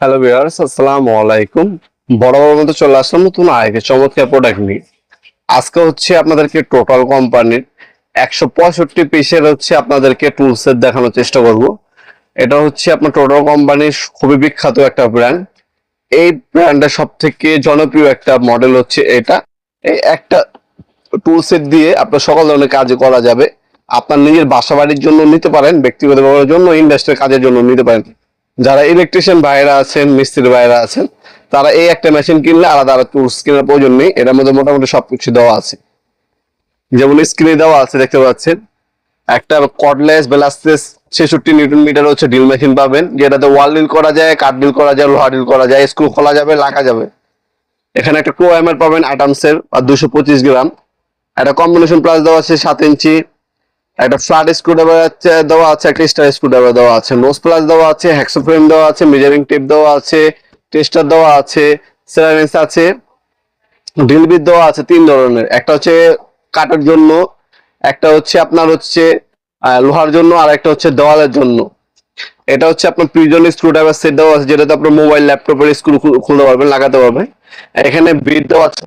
Hello viewers, আসসালামু আলাইকুম। বরাবর মতো চলে আসলাম নতুন আরেকটি চমৎকার প্রোডাক্ট নিয়ে। আজকে হচ্ছে আপনাদেরকে টোটাল কোম্পানির 165 পিসের আপনাদেরকে টুল সেট দেখানোর চেষ্টা করব। এটা হচ্ছে আপনার টোটাল কোম্পানির খুবই বিখ্যাত একটা ব্র্যান্ড। এই ব্র্যান্ডের সব থেকে জনপ্রিয় একটা মডেল হচ্ছে এটা। এই একটা টুল সেট দিয়ে আপনার সকল ধরনের কাজ করা যাবে। আপনার নিজের বাসা বাড়ির জন্য নিতে পারেন, ব্যক্তিগত ব্যবহারের জন্য, ইন্ডাস্ট্রিয়াল কাজের জন্য নিতে পারেন। যারা ইলেকট্রিশিয়ান ভাইরা আছেন, মিস্ত্রি ভাইরা আছেন, তারা এই একটা মেশিন কিনলে আলাদা আলাদা টুলস কেনার প্রয়োজন নেই। এটার মধ্যে মোটামুটি সবকিছু দেওয়া আছে। যেমন স্ক্রিনে দেওয়া আছে, দেখতে পাচ্ছেন একটা কর্ডলেস বেলাস্টেস 66 নিউটন মিটার ড্রিল মেশিন পাবেন, যেটাতে ওয়াল ড্রিল করা যায়, কাঠ ড্রিল করা যায়, লোহা ড্রিল করা যায়, স্ক্রু খোলা যাবে, লাগা যাবে। এখানে একটা ক্রো হ্যামার পাবেন আটামসের আর 225 গ্রাম। একটা কম্বিনেশন প্লাস দেওয়া আছে 7 ইঞ্চি। একটা ফ্ল্যাট স্ক্রুড্রাইভার দেওয়া আছে, একটা স্টার স্ক্রুড্রাইভার দেওয়া আছে, নোজ প্লাস দেওয়া আছে, হ্যাক্সো ফ্রেম দেওয়া আছে, মেজারিং টেপ দেওয়া আছে, টেস্টার দেওয়া আছে, সেরামিক্স আছে, ড্রিল বিট দেওয়া আছে 3 ধরনের। একটা হচ্ছে কাটার জন্য, একটা হচ্ছে আপনার লোহার জন্য, আর একটা হচ্ছে দেওয়ালের জন্য। এটা হচ্ছে আপনার প্রিজন স্ক্রুড্রাইভার সেট দেওয়া আছে, যেটাতে আপনার মোবাইল ল্যাপটপের স্ক্রু খুলতে পারবেন, লাগাতে পারবেন। এখানে বিট দেওয়া আছে,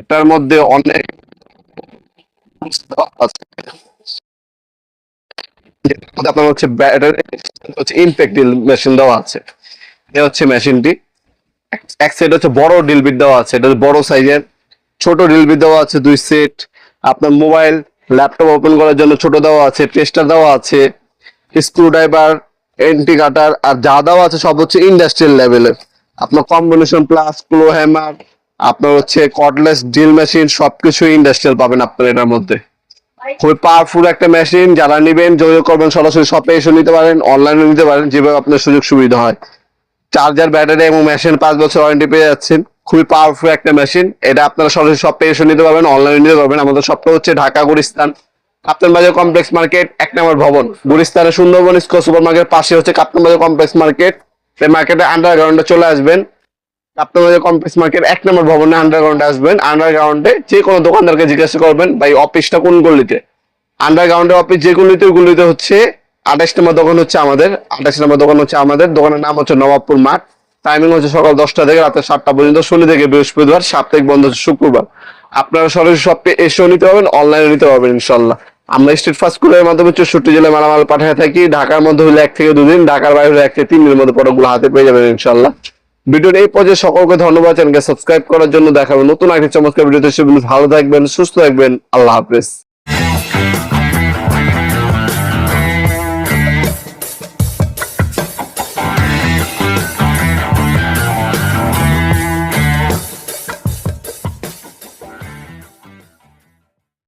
এটার মধ্যে অনেক আছে। আপনার ইমপ্যাক্ট মেশিন দেওয়া আছে। এটা হচ্ছে মেশিনটি। এক সেট বড় ড্রিল বিট দেওয়া আছে, এটা বড় সাইজের। ছোট ড্রিল বিট দেওয়া আছে 2 সেট। আপনার মোবাইল ল্যাপটপ ওপেন করার জন্য ছোট দেওয়া আছে, টেস্টার দেওয়া আছে, স্ক্রুড্রাইভার, এন্টি কাটার, আর যা দেওয়া আছে সব হচ্ছে ইন্ডাস্ট্রিয়াল লেভেলের। আপনার কম্বিনেশন প্লাস, ক্লো হ্যামার, আপনার কর্ডলেস ড্রিল মেশিন, সবকিছু ইন্ডাস্ট্রিয়াল পাবেন আপনার এটার মধ্যে। খুবই পাওয়ারফুল একটা মেশিন। যারা নিবেন যোগাযোগ করবেন, সরাসরি শপে এসে নিতে পারেন, অনলাইনে নিতে পারেন, যেভাবে আপনার সুযোগ সুবিধা হয়। চার্জার, ব্যাটারি এবং মেশিন 5 বছর ওয়ারেন্টি পেয়ে যাচ্ছেন। খুবই পাওয়ারফুল একটা মেশিন। এটা আপনারা সরাসরি শপে এসে নিতে পারবেন, অনলাইনে নিতে পারবেন। আমাদের শপটা হচ্ছে ঢাকা গুলিস্তান কাপ্তান বাজার কমপ্লেক্স মার্কেট, 1 নম্বর ভবন, গুলিস্তানের সুন্দরবন স্কোয়ার সুপার মার্কেট পাশে হচ্ছে কাপ্তান বাজার কমপ্লেক্স মার্কেট। এই মার্কেটে আন্ডারগ্রাউন্ডে চলে আসবেন। কাপ্তান বাজার কমপ্লেক্স মার্কেট 1 নম্বর ভবনে আন্ডারগ্রাউন্ডে আসবেন। আন্ডারগ্রাউন্ডে যে কোনো দোকানদারকে জিজ্ঞাসা করবেন ভাই অফিসটা কোন গলিতে। আন্ডারগ্রাউন্ডের অফিস যে গলিতে হচ্ছে 28 নম্বর দোকান হচ্ছে আমাদের। 28 নম্বর দোকান হচ্ছে আমাদের। দোকানের নাম হচ্ছে নবাবপুর মাঠ। টাইমিং হচ্ছে সকাল 10টা থেকে রাতে 7টা পর্যন্ত, শনি থেকে বৃহস্পতিবার, সাপ্তাহিক বন্ধ হচ্ছে শুক্রবার। আপনারা সরাসরি শপে এসেও নিতে পারবেন, অনলাইনে নিতে পারবেন ইনশাল্লাহ। আমরা স্ট্রিট ফাস্ট কুরিয়ারের মাধ্যমে 64 জেলায় মালামাল পাঠিয়ে থাকি। ঢাকার মধ্যে হলে 1 থেকে 2 দিন, ঢাকার বাইরে হলে 1 থেকে 3 দিনের মধ্যে প্রোডাক্টগুলো হাতে পেয়ে যাবেন ইনশাল্লাহ। ভিডিওর এই পর্যায়ে সকলকে ধন্যবাদ। চ্যানেলকে সাবস্ক্রাইব করার জন্য। দেখাবেন নতুন একটা চমৎকার ভিডিওতে। ভালো থাকবেন, সুস্থ থাকবেন। আল্লাহ হাফেজ।